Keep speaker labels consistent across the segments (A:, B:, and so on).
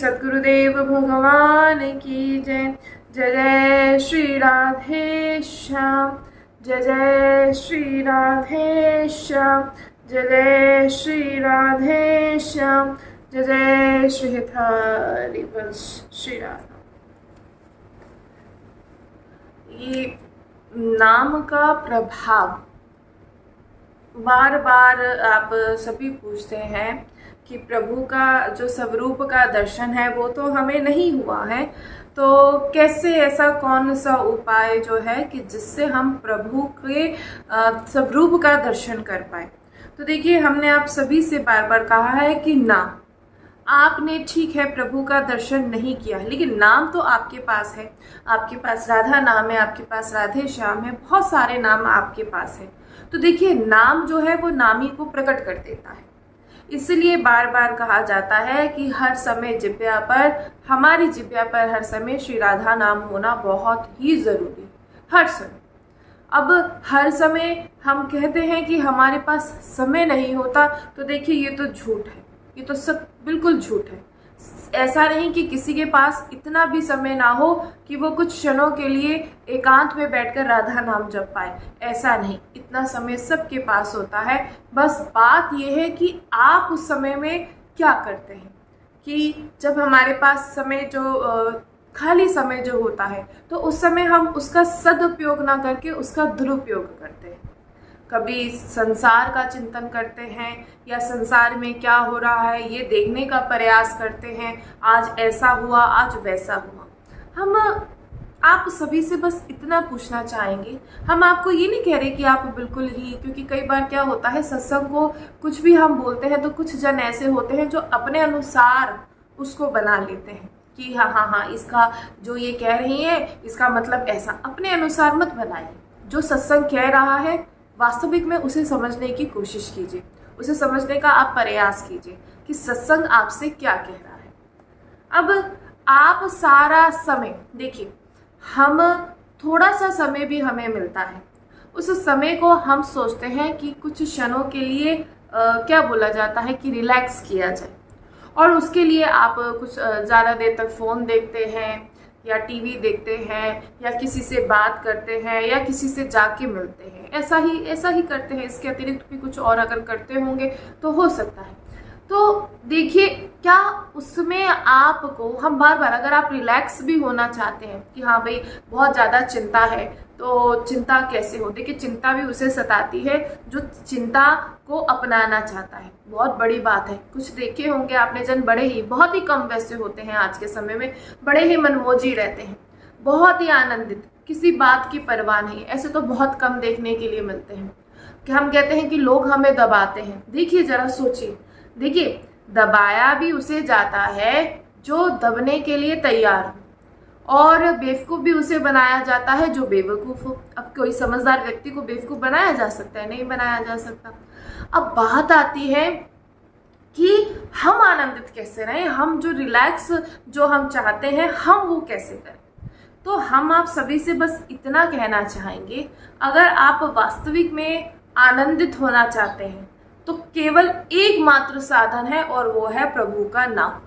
A: सद्गुरुदेव भगवान की जय। जय जय श्री राधे श्याम, जय जय श्री राधे श्याम, जय जय श्री राधे श्याम, जय जय श्री हरिवंश श्री राधा। ये नाम का प्रभाव बार बार आप सभी पूछते हैं कि प्रभु का जो स्वरूप का दर्शन है वो तो हमें नहीं हुआ है, तो कैसे ऐसा कौन सा उपाय जो है कि जिससे हम प्रभु के स्वरूप का दर्शन कर पाए। तो देखिए, हमने आप सभी से बार बार कहा है कि नाम आपने ठीक है प्रभु का दर्शन नहीं किया, लेकिन नाम तो आपके पास है। आपके पास राधा नाम है, आपके पास राधे श्याम है, बहुत सारे नाम आपके पास है। तो देखिए, नाम जो है वो नामी को प्रकट कर देता है। इसलिए बार बार कहा जाता है कि हर समय जिब्या पर, हमारी जिब्या पर हर समय श्री राधा नाम होना बहुत ही जरूरी, हर समय। अब हर समय हम कहते हैं कि हमारे पास समय नहीं होता, तो देखिए ये तो झूठ है, ये तो सब बिल्कुल झूठ है। ऐसा नहीं कि किसी के पास इतना भी समय ना हो कि वो कुछ क्षणों के लिए एकांत में बैठकर राधा नाम जप पाए, ऐसा नहीं। इतना समय सबके पास होता है। बस बात यह है कि आप उस समय में क्या करते हैं, कि जब हमारे पास समय जो खाली समय जो होता है तो उस समय हम उसका सदुपयोग ना करके उसका दुरुपयोग करते हैं। कभी संसार का चिंतन करते हैं या संसार में क्या हो रहा है ये देखने का प्रयास करते हैं, आज ऐसा हुआ, आज वैसा हुआ। हम आप सभी से बस इतना पूछना चाहेंगे, हम आपको ये नहीं कह रहे कि आप बिल्कुल ही, क्योंकि कई बार क्या होता है सत्संग को कुछ भी हम बोलते हैं तो कुछ जन ऐसे होते हैं जो अपने अनुसार उसको बना लेते हैं कि हाँ, इसका जो ये कह रही है इसका मतलब ऐसा। अपने अनुसार मत बनाइए। जो सत्संग कह रहा है वास्तविक में उसे समझने की कोशिश कीजिए, उसे समझने का आप प्रयास कीजिए कि सत्संग आपसे क्या कह रहा है। अब आप सारा समय देखिए, हम थोड़ा सा समय भी हमें मिलता है, उस समय को हम सोचते हैं कि कुछ क्षणों के लिए क्या बोला जाता है कि रिलैक्स किया जाए, और उसके लिए आप कुछ ज़्यादा देर तक फ़ोन देखते हैं या टीवी देखते हैं या किसी से बात करते हैं या किसी से जाके मिलते हैं। ऐसा ही करते हैं। इसके अतिरिक्त भी कुछ और अगर करते होंगे तो हो सकता है। तो देखिए, क्या उसमें आपको हम बार बार, अगर आप रिलैक्स भी होना चाहते हैं कि हाँ भाई बहुत ज़्यादा चिंता है, तो चिंता कैसे हो। देखिए, चिंता भी उसे सताती है जो चिंता को अपनाना चाहता है। बहुत बड़ी बात है। कुछ देखे होंगे आपने, जन बड़े ही, बहुत ही कम वैसे होते हैं आज के समय में, बड़े ही मनमोजी रहते हैं, बहुत ही आनंदित, किसी बात की परवाह नहीं। ऐसे तो बहुत कम देखने के लिए मिलते हैं कि हम कहते हैं कि लोग हमें दबाते हैं। देखिए जरा सोचिए, देखिए दबाया भी उसे जाता है जो दबने के लिए तैयार हो, और बेवकूफ़ भी उसे बनाया जाता है जो बेवकूफ़ हो। अब कोई समझदार व्यक्ति को बेवकूफ़ बनाया जा सकता है? नहीं बनाया जा सकता। अब बात आती है कि हम आनंदित कैसे रहें, हम जो रिलैक्स जो हम चाहते हैं हम वो कैसे करें। तो हम आप सभी से बस इतना कहना चाहेंगे, अगर आप वास्तविक में आनंदित होना चाहते हैं तो केवल एकमात्र साधन है, और वो है प्रभु का नाम।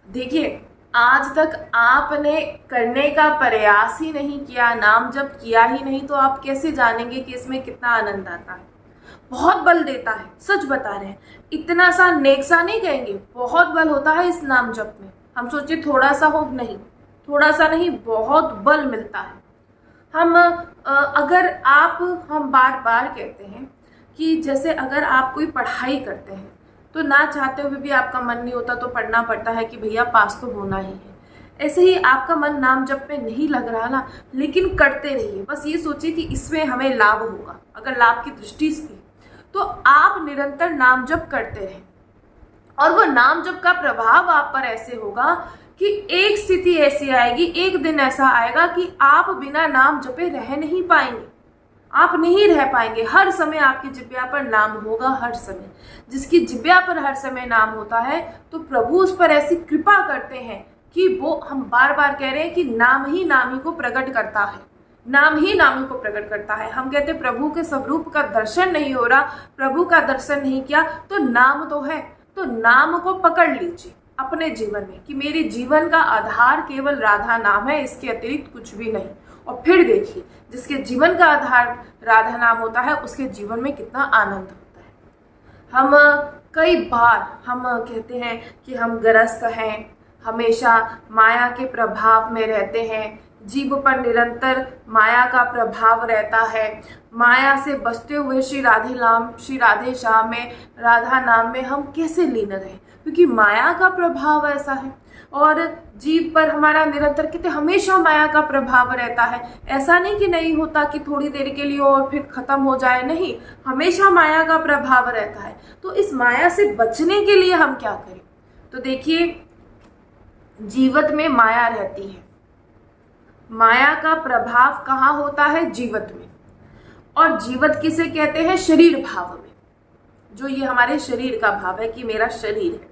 A: देखिए, आज तक आपने करने का प्रयास ही नहीं किया, नाम जब किया ही नहीं, तो आप कैसे जानेंगे कि इसमें कितना आनंद आता है। बहुत बल देता है, सच बता रहे हैं। इतना सा नेक सा नहीं कहेंगे, बहुत बल होता है इस नाम जप में। हम सोचिए थोड़ा सा हो, नहीं, थोड़ा सा नहीं, बहुत बल मिलता है। हम बार बार कहते हैं कि जैसे अगर आप कोई पढ़ाई करते हैं तो ना चाहते हुए भी आपका मन नहीं होता तो पढ़ना पड़ता है कि भैया पास तो होना ही है। ऐसे ही आपका मन नाम जप में नहीं लग रहा ना, लेकिन करते रहिए। बस ये सोचिए कि इसमें हमें लाभ होगा। अगर लाभ की दृष्टि से तो आप निरंतर नाम जप करते रहें, और वो नाम जप का प्रभाव आप पर ऐसे होगा कि एक स्थिति ऐसी आएगी, एक दिन ऐसा आएगा कि आप बिना नाम जपे रह नहीं पाएंगे। आप नहीं रह पाएंगे। हर समय आपकी जिब्या पर नाम होगा, हर समय। जिसकी जिब्या पर हर समय नाम होता है तो प्रभु उस पर ऐसी कृपा करते हैं कि वो, हम बार बार कह रहे हैं कि नाम ही नामी को प्रकट करता है, नाम ही नामी को प्रकट करता है। हम कहते हैं प्रभु के स्वरूप का दर्शन नहीं हो रहा, प्रभु का दर्शन नहीं किया, तो नाम तो है, तो नाम को पकड़ लीजिए। अपने जीवन में कि मेरे जीवन का आधार केवल राधा नाम है, इसके अतिरिक्त कुछ भी नहीं। और फिर देखिए, जिसके जीवन का आधार राधा नाम होता है उसके जीवन में कितना आनंद होता है। हम कई बार हम कहते हैं कि हम ग्रस्त हैं, हमेशा माया के प्रभाव में रहते हैं, जीव पर निरंतर माया का प्रभाव रहता है। माया से बचते हुए श्री राधे श्याम में, राधा नाम में हम कैसे लीन रहें, क्योंकि माया का प्रभाव ऐसा है। और जीव पर हमारा निरंतर कितने हमेशा माया का प्रभाव रहता है। ऐसा नहीं कि नहीं होता कि थोड़ी देर के लिए और फिर खत्म हो जाए, नहीं, हमेशा माया का प्रभाव रहता है। तो इस माया से बचने के लिए हम क्या करें? तो देखिए, जीवत में माया रहती है। माया का प्रभाव कहाँ होता है? जीवत में। और जीवत किसे कहते हैं? शरीर भाव में। जो ये हमारे शरीर का भाव है कि मेरा शरीर है।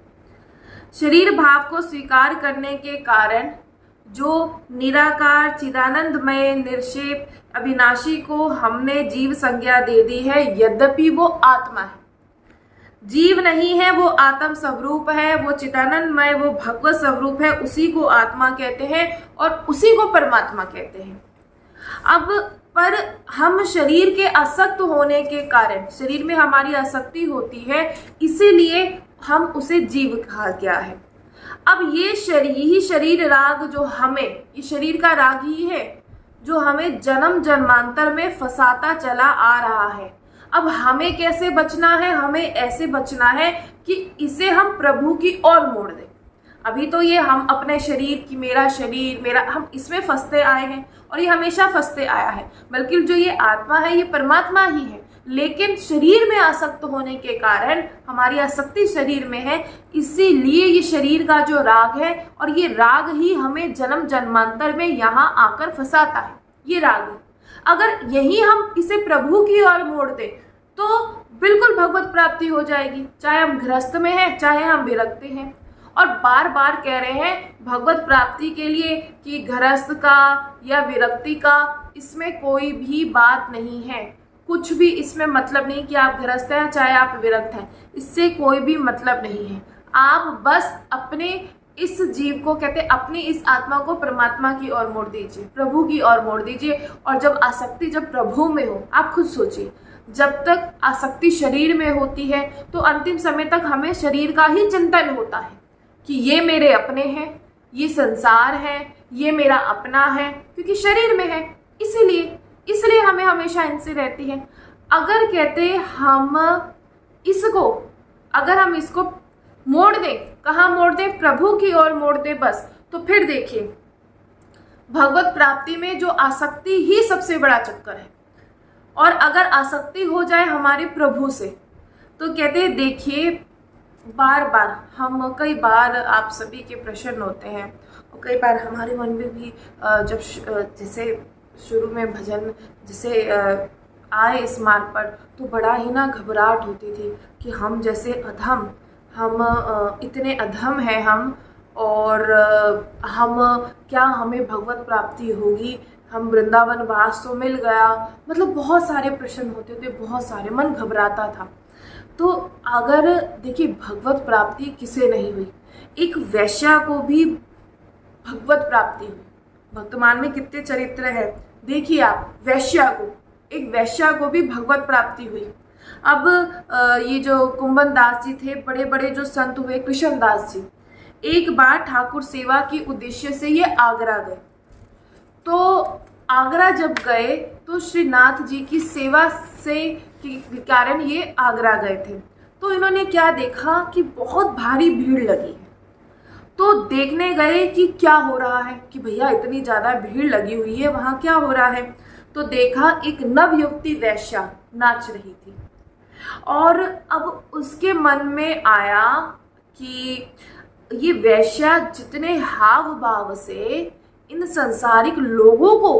A: शरीर भाव को स्वीकार करने के कारण जो निराकार चिदानंदमय निर्शेप अविनाशी को हमने जीव संज्ञा दे दी है, यद्यपि वो आत्मा है, जीव नहीं है, वो आत्म स्वरूप है, वो चिदानंदमय, वो भगवत स्वरूप है, उसी को आत्मा कहते हैं और उसी को परमात्मा कहते हैं। अब पर हम शरीर के आसक्त होने के कारण, शरीर में हमारी आसक्ति होती है, इसीलिए हम उसे जीव कहा गया है। अब ये शरीर राग जो हमें, ये शरीर का राग ही है जो हमें जन्म जन्मांतर में फंसाता चला आ रहा है। अब हमें कैसे बचना है? हमें ऐसे बचना है कि इसे हम प्रभु की ओर मोड़ दें। अभी तो ये हम अपने शरीर की, मेरा शरीर मेरा, हम इसमें फंसते आए हैं और ये हमेशा फंसते आया है। बल्कि जो ये आत्मा है ये परमात्मा ही है, लेकिन शरीर में आसक्त होने के कारण हमारी आसक्ति शरीर में है, इसीलिए ये शरीर का जो राग है और ये राग ही हमें जन्म जन्मांतर में यहाँ आकर फंसाता है। ये राग है, अगर यही हम इसे प्रभु की ओर मोड़ दें तो बिल्कुल भगवत प्राप्ति हो जाएगी, चाहे हम गृहस्थ में हैं चाहे हम विरक्त हैं। और बार बार कह रहे हैं भगवत प्राप्ति के लिए कि गृहस्थ का या विरक्ति का, इसमें कोई भी बात नहीं है, कुछ भी इसमें मतलब नहीं कि आप गृहस्थ हैं चाहे आप विरक्त हैं, इससे कोई भी मतलब नहीं है। आप बस अपने इस जीव को, कहते अपनी इस आत्मा को परमात्मा की ओर मोड़ दीजिए, प्रभु की ओर मोड़ दीजिए। और जब आसक्ति जब प्रभु में हो, आप खुद सोचिए, जब तक आसक्ति शरीर में होती है तो अंतिम समय तक हमें शरीर का ही चिंतन होता है कि ये मेरे अपने हैं, ये संसार है, ये मेरा अपना है, क्योंकि शरीर में है, इसलिए हमें हमेशा इनसे रहती है। अगर कहते अगर हम इसको मोड़ दें, कहाँ मोड़ दें? प्रभु की ओर मोड़ दें बस, तो फिर देखिए भगवत प्राप्ति में जो आसक्ति ही सबसे बड़ा चक्कर है। और अगर आसक्ति हो जाए हमारे प्रभु से, तो कहते हैं, देखिए बार बार हम, कई बार आप सभी के प्रश्न होते हैं और कई बार हमारे मन में भी जब जैसे शुरू में भजन जैसे आए इस मार्ग पर, तो बड़ा ही ना घबराहट होती थी कि हम जैसे अधम, हम इतने अधम हैं हम, और हमें भगवत प्राप्ति होगी, हम वृंदावन वास तो मिल गया, मतलब बहुत सारे प्रश्न होते थे, बहुत सारे, मन घबराता था। तो अगर देखिए भगवत प्राप्ति किसे नहीं हुई? एक वैश्या को भी भगवत प्राप्ति हुई। वर्तमान में कितने चरित्र है देखिए आप, एक वैश्या को भी भगवत प्राप्ति हुई। अब ये जो कुंभन दास जी थे, बड़े बड़े जो संत हुए, कृष्ण दास जी, एक बार ठाकुर सेवा के उद्देश्य से ये आगरा गए। तो आगरा जब गए तो श्रीनाथ जी की सेवा से के कारण ये आगरा गए थे। तो इन्होंने क्या देखा कि बहुत भारी भीड़ लगी है। तो देखने गए कि क्या हो रहा है, कि भैया इतनी ज़्यादा भीड़ लगी हुई है, वहाँ क्या हो रहा है। तो देखा एक नवयुवती वैश्या नाच रही थी, और अब उसके मन में आया कि ये वैश्या जितने हाव भाव से इन संसारिक लोगों को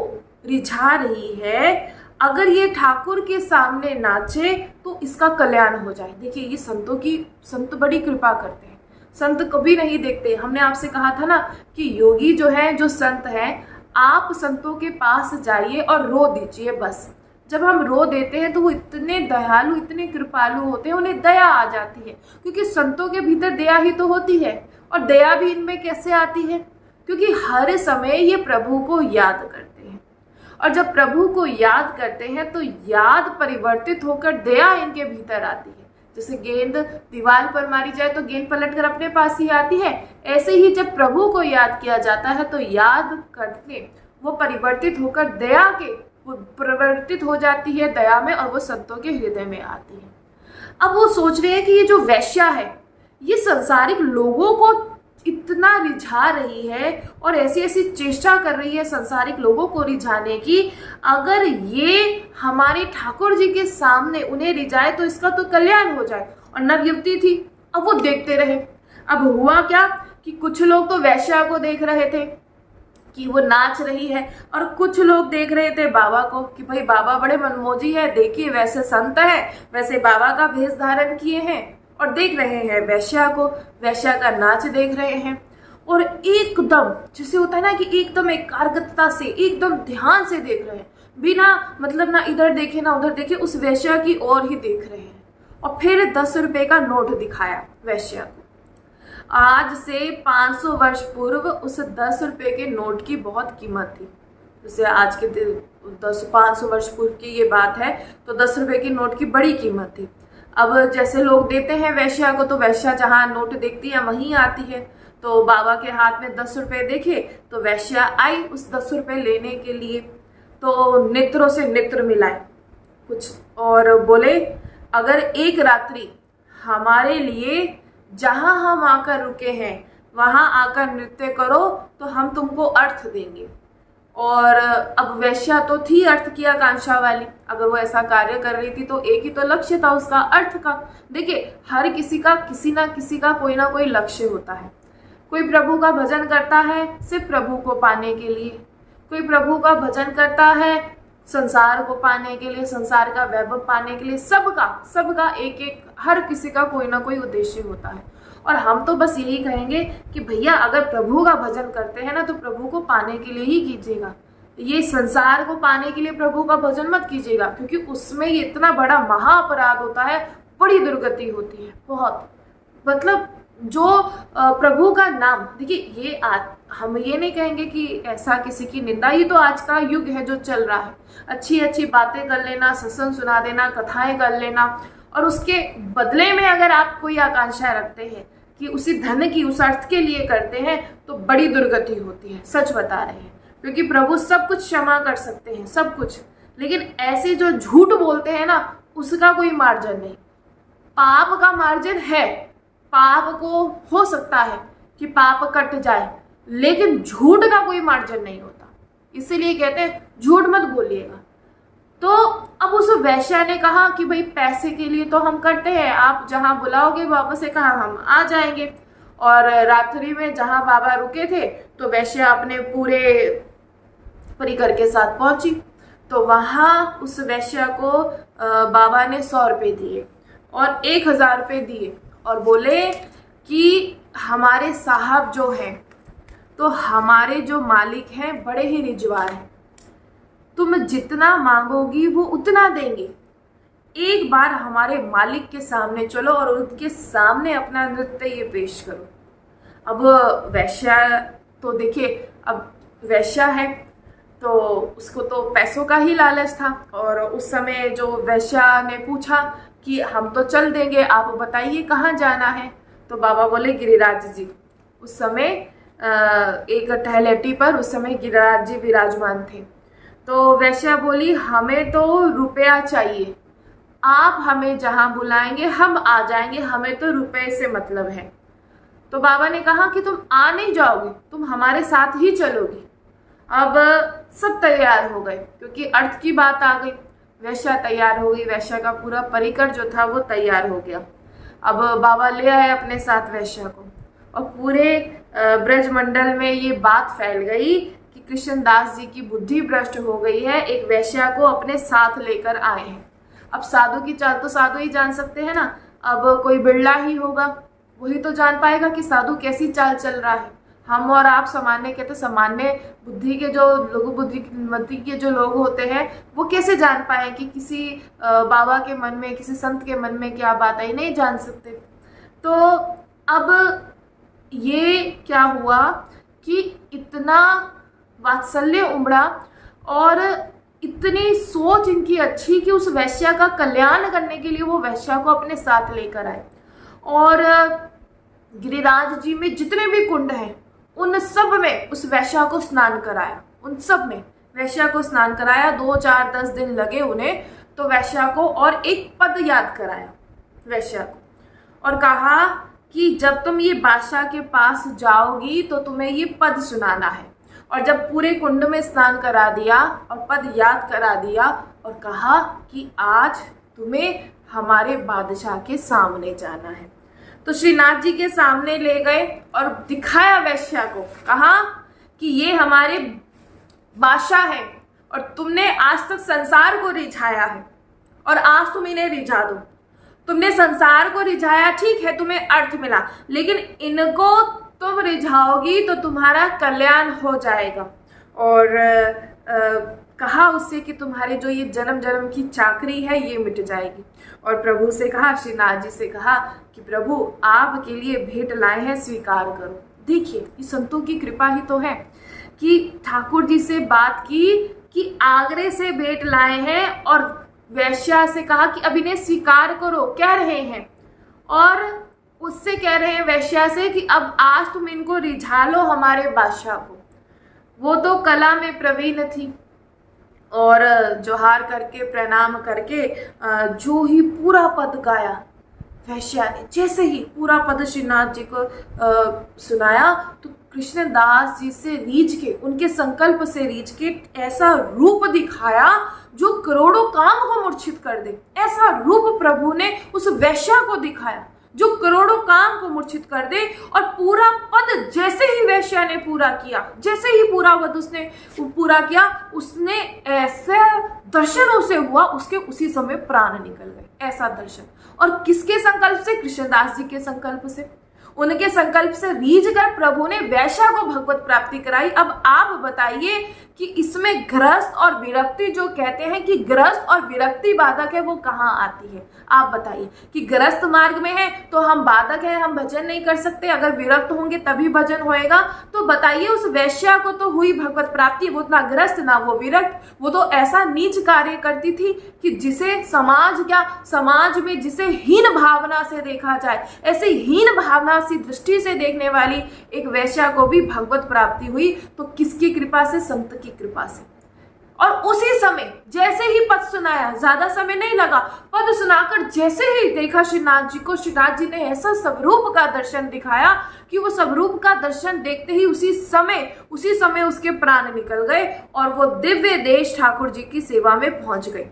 A: रिझा रही है, अगर ये ठाकुर के सामने नाचे तो इसका कल्याण हो जाए। देखिए ये संत बड़ी कृपा करते हैं, संत कभी नहीं देखते। हमने आपसे कहा था ना कि योगी जो है, जो संत है, आप संतों के पास जाइए और रो दीजिए बस। जब हम रो देते हैं तो वो इतने दयालु, इतने कृपालु होते हैं, उन्हें दया आ जाती है, क्योंकि संतों के भीतर दया ही तो होती है। और दया भी इनमें कैसे आती है? क्योंकि हर समय ये प्रभु को याद करते हैं, और जब प्रभु को याद करते हैं तो याद परिवर्तित होकर दया इनके भीतर आती है। जैसे गेंद दीवार पर मारी जाए तो गेंद पलटकर अपने पास ही आती है, ऐसे ही जब प्रभु को याद किया जाता है तो याद करके वो परिवर्तित होकर दया के परिवर्तित हो जाती है दया में, और वो संतों के हृदय में आती है। अब वो सोच रहे हैं कि ये जो वेश्या है ये संसारिक लोगों को इतना रिझा रही है और ऐसी ऐसी चेष्टा कर रही है संसारिक लोगों को रिझाने की, अगर ये हमारे ठाकुर जी के सामने उन्हें रिझाए तो इसका तो कल्याण हो जाए। और नवयुवती थी, अब वो देखते रहे। अब हुआ क्या कि कुछ लोग तो वेश्या को देख रहे थे कि वो नाच रही है, और कुछ लोग देख रहे थे बाबा को कि भाई बाबा बड़े मनमोजी है, देखिए वैसे संत है, वैसे बाबा का भेष धारण किए हैं, और देख रहे हैं वेश्या को, वेश्या का नाच देख रहे हैं। और एकदम जैसे होता है ना कि एकदम एकाग्रता से एकदम ध्यान से देख रहे हैं, बिना मतलब ना इधर देखे ना उधर देखे, उस वेश्या की ओर ही देख रहे हैं। और फिर 10 रुपए का नोट दिखाया वेश्या को। आज से 500 वर्ष पूर्व उस 10 रुपए के नोट की बहुत कीमत थी। जैसे आज के 500 वर्ष पूर्व की ये बात है तो 10 रुपए की नोट की बड़ी कीमत थी। अब जैसे लोग देते हैं वेश्या को, तो वेश्या जहाँ नोट देखती है वहीं आती है। तो बाबा के हाथ में 10 रुपए देखे तो वेश्या आई उस 10 रुपए लेने के लिए, तो नेत्रों से नेत्र मिलाए कुछ और बोले, अगर एक रात्रि हमारे लिए जहाँ हम आकर रुके हैं वहाँ आकर नृत्य करो तो हम तुमको अर्थ देंगे। और अब वेश्या तो थी अर्थ की आकांक्षा वाली, अगर वो ऐसा कार्य कर रही थी तो एक ही तो लक्ष्य था उसका, अर्थ का। देखिए हर किसी का किसी ना कोई लक्ष्य होता है। कोई प्रभु का भजन करता है सिर्फ प्रभु को पाने के लिए, कोई प्रभु का भजन करता है संसार को पाने के लिए, संसार का वैभव पाने के लिए। सबका एक एक हर किसी का कोई ना कोई उद्देश्य होता है। और हम तो बस यही कहेंगे कि भैया अगर प्रभु का भजन करते हैं ना तो प्रभु को पाने के लिए ही कीजिएगा, ये संसार को पाने के लिए प्रभु का भजन मत कीजिएगा, क्योंकि उसमें ये इतना बड़ा महाअपराध होता है, बड़ी दुर्गति होती है बहुत। मतलब जो प्रभु का नाम, देखिए ये हम ये नहीं कहेंगे कि ऐसा किसी की निंदा, ही तो आज का युग है जो चल रहा है। अच्छी अच्छी बातें कर लेना, सत्संग सुना देना, कथाएं कर लेना, और उसके बदले में अगर आप कोई आकांक्षा रखते हैं कि उसी धन की उस अर्थ के लिए करते हैं तो बड़ी दुर्गति होती है। सच बता रहे हैं, क्योंकि प्रभु सब कुछ क्षमा कर सकते हैं, सब कुछ। लेकिन ऐसे जो झूठ बोलते हैं ना उसका कोई मार्जिन नहीं। पाप का मार्जिन है, पाप को हो सकता है कि पाप कट जाए, लेकिन झूठ का कोई मार्जिन नहीं होता। इसीलिए कहते हैं झूठ मत बोलिएगा। तो अब उस वेश्या ने कहा कि भाई पैसे के लिए तो हम करते हैं, आप जहाँ बुलाओगे बाबा से कहा हम आ जाएंगे। और रात्रि में जहाँ बाबा रुके थे तो वेश्या अपने पूरे परिकर के साथ पहुंची। तो वहाँ उस वेश्या को बाबा ने 100 रुपये दिए और 1000 रुपये दिए और बोले कि हमारे साहब जो हैं, तो हमारे जो मालिक हैं बड़े ही रिजवार हैं, तुम जितना मांगोगी वो उतना देंगे। एक बार हमारे मालिक के सामने चलो और उनके सामने अपना नृत्य ये पेश करो। अब वैश्या तो देखिए, अब वैश्या है तो उसको तो पैसों का ही लालच था। और उस समय जो वैश्या ने पूछा कि हम तो चल देंगे, आप बताइए कहाँ जाना है। तो बाबा बोले गिरिराज जी। उस समय एक टहलेटी पर उस समय गिरिराज जी विराजमान थे। तो वैश्या बोली हमें तो रुपया चाहिए, आप हमें जहाँ बुलाएंगे हम आ जाएंगे, हमें तो रुपए से मतलब है। तो बाबा ने कहा कि तुम आ नहीं जाओगे, तुम हमारे साथ ही चलोगी। अब सब तैयार हो गए क्योंकि अर्थ की बात आ गई। वैश्या तैयार हो गई, वैश्या का पूरा परिकर जो था वो तैयार हो गया। अब बाबा ले आए अपने साथ वैश्या को और पूरे ब्रज मंडल में ये बात फैल गई कि कृष्णदास जी की बुद्धि भ्रष्ट हो गई है, एक वैश्या को अपने साथ लेकर आए हैं। अब साधु की चाल तो साधु ही जान सकते हैं ना, अब कोई बिरला ही होगा वही तो जान पाएगा कि साधु कैसी चाल चल रहा है। हम और आप सामान्य कहते सामान्य बुद्धि के जो लोग, बुद्धिमती के जो लोग होते हैं वो कैसे जान पाए कि किसी बाबा के मन में, किसी संत के मन में क्या बात आई, नहीं जान सकते। तो अब ये क्या हुआ कि इतना वात्सल्य उमड़ा और इतनी सोच इनकी अच्छी कि उस वैश्या का कल्याण करने के लिए वो वैश्या को अपने साथ लेकर आए। और गिरिराज जी में जितने भी कुंड हैं उन सब में उस वैश्या को स्नान कराया, उन सब में वैश्या को स्नान कराया। 2, 4, 10 दिन लगे उन्हें तो वैश्या को, और एक पद याद कराया वैश्या को और कहा कि जब तुम ये बादशाह के पास जाओगी तो तुम्हें ये पद सुनाना है। और जब पूरे कुंड में स्नान करा दिया और पद याद करा दिया और कहा कि आज तुम्हें हमारे बादशाह के सामने जाना है, तो श्रीनाथ जी के सामने ले गए और दिखाया वैश्या को, कहा कि ये हमारे बादशाह है और तुमने आज तक संसार को रिझाया है और आज तुम इन्हें रिझा दो। तुमने संसार को रिझाया, ठीक है, तुम्हें अर्थ मिला, लेकिन इनको तुम रिझाओगी तो तुम्हारा कल्याण हो जाएगा। और कहा उससे कि तुम्हारे जो ये जन्म जन्म की चाकरी है ये मिट जाएगी। और प्रभु से कहा, श्रीनाथ जी से कहा कि प्रभु आपके लिए भेंट लाए हैं, स्वीकार करो। देखिए ये संतों की कृपा ही तो है कि ठाकुर जी से बात की कि आगरे से भेंट लाए हैं और वैश्या से कहा कि अब इन्हें स्वीकार करो, कह रहे हैं, और उससे कह रहे हैं वैश्या से कि अब आज तुम इनको रिझा लो हमारे बादशाह को। वो तो कला में प्रवीण थी और जोहार करके प्रणाम करके जो ही पूरा पद गाया वैश्या ने, जैसे ही पूरा पद श्रीनाथ जी को सुनाया तो कृष्णदास जी से रीझ के, उनके संकल्प से रीझ के ऐसा रूप दिखाया जो करोड़ों काम को मूर्छित कर दे। ऐसा रूप प्रभु ने उस वैश्या को दिखाया जो करोड़ों काम को मूर्छित कर दे। और पूरा पद जैसे ही वैश्या ने पूरा किया, जैसे ही पूरा पद उसने पूरा किया, उसने ऐसे दर्शन उसे हुआ, उसके उसी समय प्राण निकल गए। ऐसा दर्शन, और किसके संकल्प से? कृष्णदास जी के संकल्प से। उनके संकल्प से रीझ कर प्रभु ने वैश्या को भगवत प्राप्ति कराई। अब आप बताइए कि इसमें गृहस्थ और विरक्ति, जो कहते हैं कि गृहस्थ और विरक्ति बाधक है, वो कहाँ आती है? आप बताइए कि गृहस्थ मार्ग में है तो हम बाधक है, हम भजन नहीं कर सकते, अगर विरक्त होंगे तभी भजन होएगा। तो बताइए उस वैश्या को तो हुई भगवत प्राप्ति, वो ना गृहस्थ ना वो विरक्त, वो तो ऐसा नीच कार्य करती थी कि जिसे समाज में जिसे हीन भावना से देखा जाए, ऐसे हीन भावना सी दृष्टि से देखने वाली एक वैश्या को भी भगवत प्राप्ति हुई। तो किसकी कृपा से? संत की कृपा से। और उसी समय जैसे ही पद सुनाया, ज्यादा समय नहीं लगा, पद सुनाकर जैसे ही देखा श्रीनाथ जी को, श्रीनाथ जी ने ऐसा स्वरूप का दर्शन दिखाया कि वो स्वरूप का दर्शन देखते ही उसी समय उसके प्राण निकल गए और वो दिव्य देश ठाकुर जी की सेवा में पहुंच गए।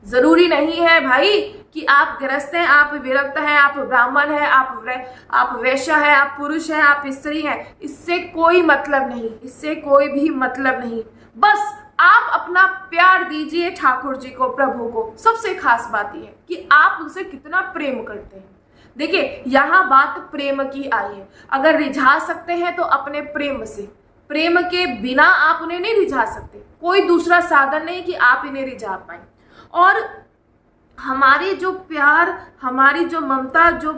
A: जरूरी नहीं है भाई कि आप गृहस्थ हैं, आप विरक्त हैं, आप ब्राह्मण हैं, आप वैश्य हैं, आप पुरुष हैं, आप स्त्री हैं, इससे कोई मतलब नहीं, इससे कोई भी मतलब नहीं। बस आप अपना प्यार दीजिए ठाकुर जी को, प्रभु को। सबसे खास बात यह है कि आप उनसे कितना प्रेम करते हैं। देखिए यहाँ बात प्रेम की आई है। अगर रिझा सकते हैं तो अपने प्रेम से, प्रेम के बिना आप उन्हें नहीं रिझा सकते। कोई दूसरा साधन नहीं कि आप इन्हें रिझा पाए। और हमारी जो प्यार, हमारी जो ममता, जो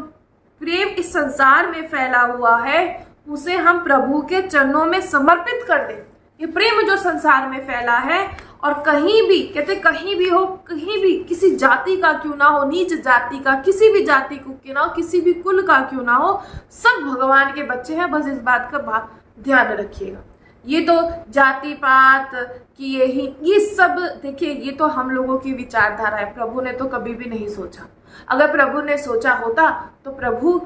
A: प्रेम इस संसार में फैला हुआ है, उसे हम प्रभु के चरणों में समर्पित कर दें। ये प्रेम जो संसार में फैला है, और कहीं भी, कहते कहीं भी हो, कहीं भी, किसी जाति का क्यों ना हो, नीच जाति का, किसी भी जाति को क्यों ना हो, किसी भी कुल का क्यों ना हो, सब भगवान के बच्चे हैं। बस इस बात का ध्यान रखिएगा। ये तो जाति पात की ये सब, देखिए ये तो हम लोगों की विचारधारा है। प्रभु ने तो कभी भी नहीं सोचा। अगर प्रभु ने सोचा होता तो प्रभु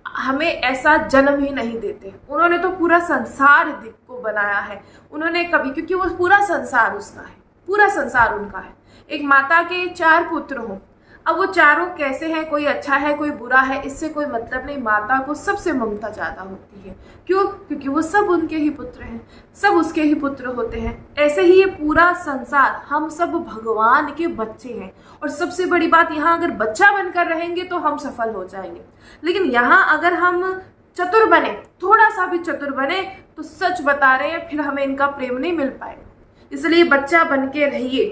A: हमें ऐसा जन्म ही नहीं देते। उन्होंने तो पूरा संसार को बनाया है। उन्होंने कभी, क्योंकि वो पूरा संसार उसका है, पूरा संसार उनका है। एक माता के 4 पुत्र हों, अब वो चारों कैसे हैं, कोई अच्छा है कोई बुरा है, इससे कोई मतलब नहीं। माता को सबसे ममता ज्यादा होती है। क्यों? क्योंकि वो सब उनके ही पुत्र हैं, सब उसके ही पुत्र होते हैं। ऐसे ही ये पूरा संसार, हम सब भगवान के बच्चे हैं। और सबसे बड़ी बात, यहाँ अगर बच्चा बनकर रहेंगे तो हम सफल हो जाएंगे, लेकिन यहाँ अगर हम चतुर बने, थोड़ा सा भी चतुर बने, तो सच बता रहे हैं फिर हमें इनका प्रेम नहीं मिल पाएगा। इसलिए बच्चा बन के रहिए।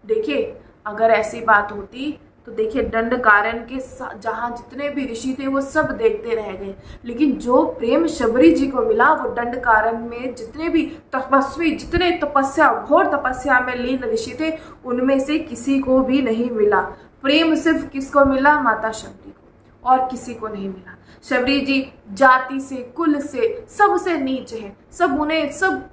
A: देखिए अगर ऐसी बात होती तो देखिए दंड कारण के जहाँ जितने भी ऋषि थे वो सब देखते रह गए, लेकिन जो प्रेम शबरी जी को मिला वो दंड कारण में जितने भी तपस्वी, जितने तपस्या, घोर तपस्या में लीन ऋषि थे, उनमें से किसी को भी नहीं मिला। प्रेम सिर्फ किसको मिला? माता शबरी को, और किसी को नहीं मिला। शबरी जी जाति से, कुल से, सबसे नीच है, सब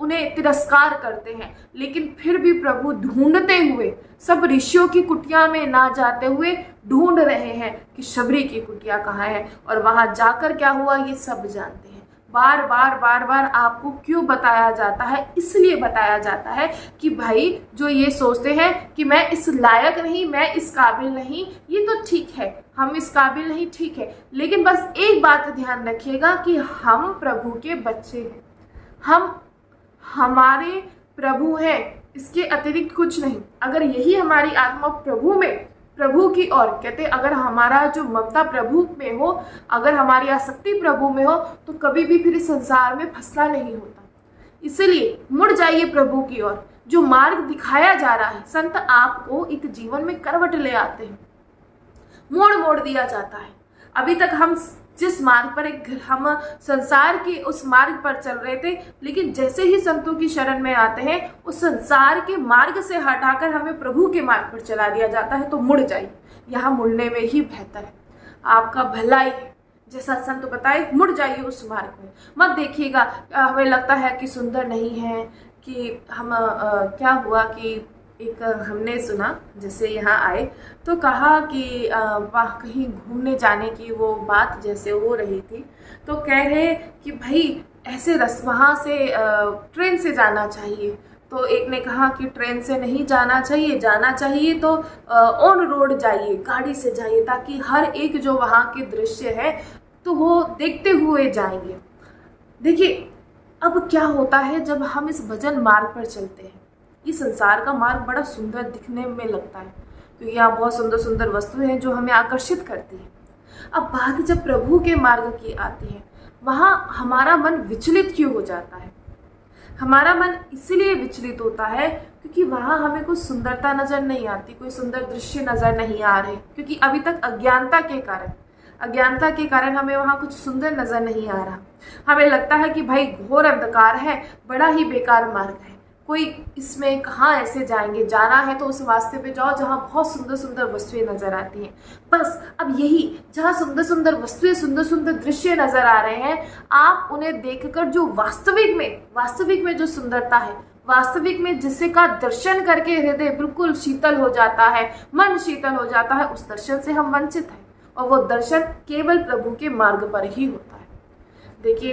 A: उन्हें तिरस्कार करते हैं, लेकिन फिर भी प्रभु ढूंढते हुए, सब ऋषियों की कुटिया में ना जाते हुए ढूंढ रहे हैं कि शबरी की कुटिया कहाँ है। और वहां जाकर क्या हुआ ये सब जानते हैं। बार बार आपको क्यों बताया जाता है? इसलिए बताया जाता है कि भाई जो ये सोचते हैं कि मैं इस लायक नहीं, मैं इस काबिल नहीं, ये तो ठीक है, हम इस काबिल नहीं, ठीक है, लेकिन बस एक बात ध्यान रखिएगा कि हम प्रभु के बच्चे हैं, हम हमारे प्रभु हैं, इसके अतिरिक्त कुछ नहीं। अगर यही हमारी आत्मा प्रभु की ओर, कहते अगर हमारा जो ममता प्रभु में हो, अगर हमारी आसक्ति प्रभु में हो, तो कभी भी फिर इस संसार में फंसना नहीं होता। इसलिए मुड़ जाइए प्रभु की ओर। जो मार्ग दिखाया जा रहा है, संत आपको एक जीवन में करवट ले आते हैं, मोड़ दिया जाता है। अभी तक हम जिस मार्ग पर हम संसार के उस मार्ग पर चल रहे थे, लेकिन जैसे ही संतों की शरण में आते हैं, उस संसार के मार्ग से हटाकर हमें प्रभु के मार्ग पर चला दिया जाता है। तो मुड़ जाइए, यहाँ मुड़ने में ही बेहतर है, आपका भलाई है। जैसा संत बताए, मुड़ जाइए उस मार्ग में, मत देखिएगा हमें लगता है कि सुंदर नहीं है, कि हम क्या हुआ कि एक हमने सुना, जैसे यहाँ आए तो कहा कि वहाँ कहीं घूमने जाने की वो बात जैसे हो रही थी, तो कह रहे कि भाई ऐसे वहाँ से ट्रेन से जाना चाहिए। तो एक ने कहा कि ट्रेन से नहीं जाना चाहिए तो ऑन रोड जाइए, गाड़ी से जाइए, ताकि हर एक जो वहाँ के दृश्य है तो वो देखते हुए जाएंगे। देखिए अब क्या होता है जब हम इस भजन मार्ग पर चलते हैं, ये संसार का मार्ग बड़ा सुंदर दिखने में लगता है, क्योंकि यहाँ बहुत सुंदर सुंदर वस्तुएं हैं जो हमें आकर्षित करती हैं। अब बात जब प्रभु के मार्ग की आती है, वहाँ हमारा मन विचलित क्यों हो जाता है? हमारा मन इसलिए विचलित होता है क्योंकि वहाँ हमें कोई सुंदरता नजर नहीं आती, कोई सुंदर दृश्य नजर नहीं आ रहे, क्योंकि अभी तक अज्ञानता के कारण हमें वहाँ कुछ सुंदर नजर नहीं आ रहा। हमें लगता है कि भाई घोर अंधकार है, बड़ा ही बेकार मार्ग है, कोई इसमें कहाँ ऐसे जाएंगे, जाना है तो उस रास्ते पे जाओ जहाँ बहुत सुंदर सुंदर वस्तुएं नजर आती हैं। बस अब यही, जहाँ सुंदर सुंदर वस्तुएं, सुंदर सुंदर दृश्य नजर आ रहे हैं, आप उन्हें देखकर जो वास्तविक में जो सुंदरता है, वास्तविक में जिसे का दर्शन करके हृदय बिल्कुल शीतल हो जाता है, मन शीतल हो जाता है, उस दर्शन से हम वंचित हैं। और वो दर्शन केवल प्रभु के मार्ग पर ही होता है। देखिए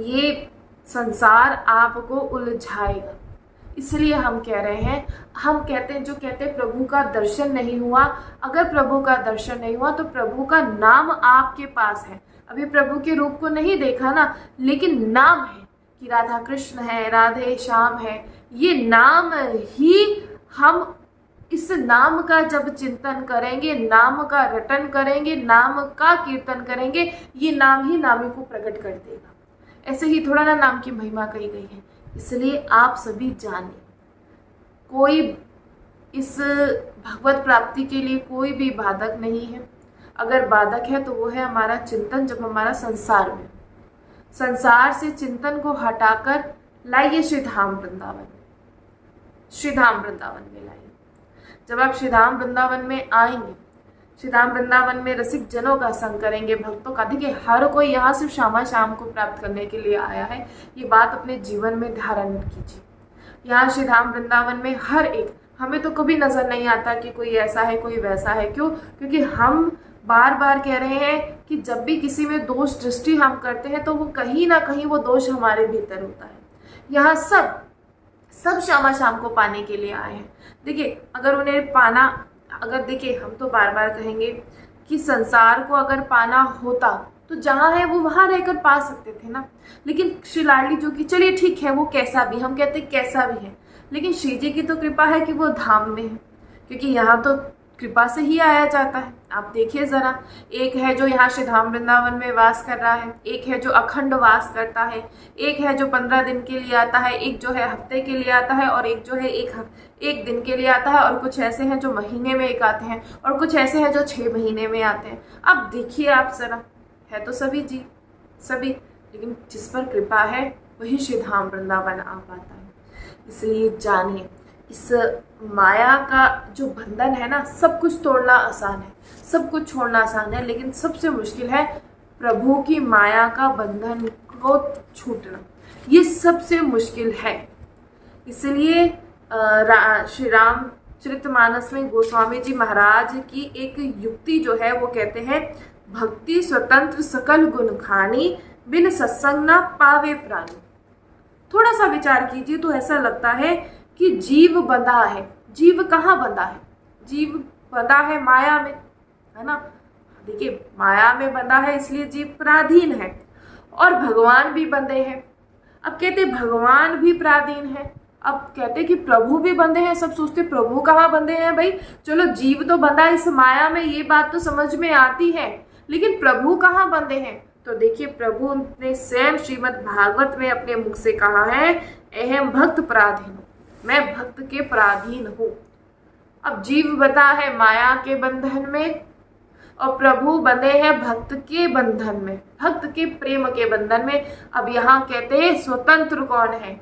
A: ये संसार आपको उलझाएगा, इसलिए हम कह रहे हैं, हम कहते हैं, जो कहते हैं प्रभु का दर्शन नहीं हुआ, अगर प्रभु का दर्शन नहीं हुआ तो प्रभु का नाम आपके पास है। अभी प्रभु के रूप को नहीं देखा ना, लेकिन नाम है कि राधा कृष्ण है, राधे श्याम है, ये नाम ही, हम इस नाम का जब चिंतन करेंगे, नाम का रटन करेंगे, नाम का कीर्तन करेंगे, ये नाम ही नामी को प्रकट कर देगा। ऐसे ही थोड़ा ना नाम की महिमा कही गई है। इसलिए आप सभी जानिए, कोई इस भगवत प्राप्ति के लिए कोई भी बाधक नहीं है। अगर बाधक है तो वो है हमारा चिंतन, जब हमारा संसार से चिंतन को हटाकर लाइए श्रीधाम वृंदावन में लाइए। जब आप श्रीधाम वृंदावन में आएंगे, श्रीधाम वृंदावन में रसिक जनों का संग करेंगे, भक्तों का, देखिए हर कोई यहाँ सिर्फ श्यामा श्याम को प्राप्त करने के लिए आया है, ये बात अपने जीवन में धारण कीजिए। यहाँ श्रीधाम वृंदावन में हर एक, हमें तो कभी नजर नहीं आता कि कोई ऐसा है कोई वैसा है। क्यों? क्योंकि हम बार बार कह रहे हैं कि जब भी किसी में दोष दृष्टि हम करते हैं तो वो कहीं ना कहीं वो दोष हमारे भीतर होता है। यहाँ सब श्यामा श्याम को पाने के लिए आए हैं। देखिए अगर उन्हें पाना, अगर देखिए हम तो बार बार कहेंगे कि संसार को अगर पाना होता तो जहाँ है वो वहाँ रहकर पा सकते थे ना। लेकिन श्री लाडली जो कि चलिए ठीक है, वो कैसा भी, हम कहते कैसा भी है, लेकिन श्री जी की तो कृपा है कि वो धाम में है, क्योंकि यहाँ तो कृपा से ही आया जाता है। आप देखिए जरा, एक है जो यहाँ श्री धाम वृंदावन में वास कर रहा है, एक है जो अखंड वास करता है, एक है जो 15 दिन के लिए आता है, एक जो है हफ्ते के लिए आता है, और एक जो है एक दिन के लिए आता है, और कुछ ऐसे हैं जो महीने में एक आते हैं, और कुछ ऐसे हैं जो 6 महीने में आते हैं। अब देखिए आप जरा, है तो सभी जी सभी, लेकिन जिस पर कृपा है वही श्री धाम वृंदावन आ पाता है। इसलिए जानिए, इस माया का जो बंधन है ना, सब कुछ तोड़ना आसान है, सब कुछ छोड़ना आसान है, लेकिन सबसे मुश्किल है प्रभु की माया का बंधन को छूटना, ये सबसे मुश्किल है। इसलिए श्री रामचरितमानस में गोस्वामी जी महाराज की एक युक्ति जो है वो कहते हैं, भक्ति स्वतंत्र सकल गुण खानी, बिन सत्संग न पावे प्राणी। थोड़ा सा विचार कीजिए तो ऐसा लगता है कि जीव बंधा है। जीव कहाँ बंधा है? जीव बंधा है माया में, है ना। देखिए, माया में बंधा है इसलिए जीव पराधीन है, और भगवान भी बंधे हैं। अब कहते भगवान भी पराधीन है, अब कहते कि प्रभु भी बंधे हैं। सब सोचते प्रभु कहाँ बंधे हैं भाई, चलो जीव तो बंधा इस माया में, ये बात तो समझ में आती है, लेकिन प्रभु कहाँ बंधे हैं? तो देखिए, प्रभु ने स्वयं श्रीमद् भागवत में अपने मुख से कहा है, अहम भक्त पराधीन, मैं भक्त के पराधीन हूँ। अब जीव बंधा है माया के बंधन में, और प्रभु बंधे हैं भक्त के बंधन में, भक्त के प्रेम के बंधन में। अब यहाँ कहते हैं स्वतंत्र कौन है?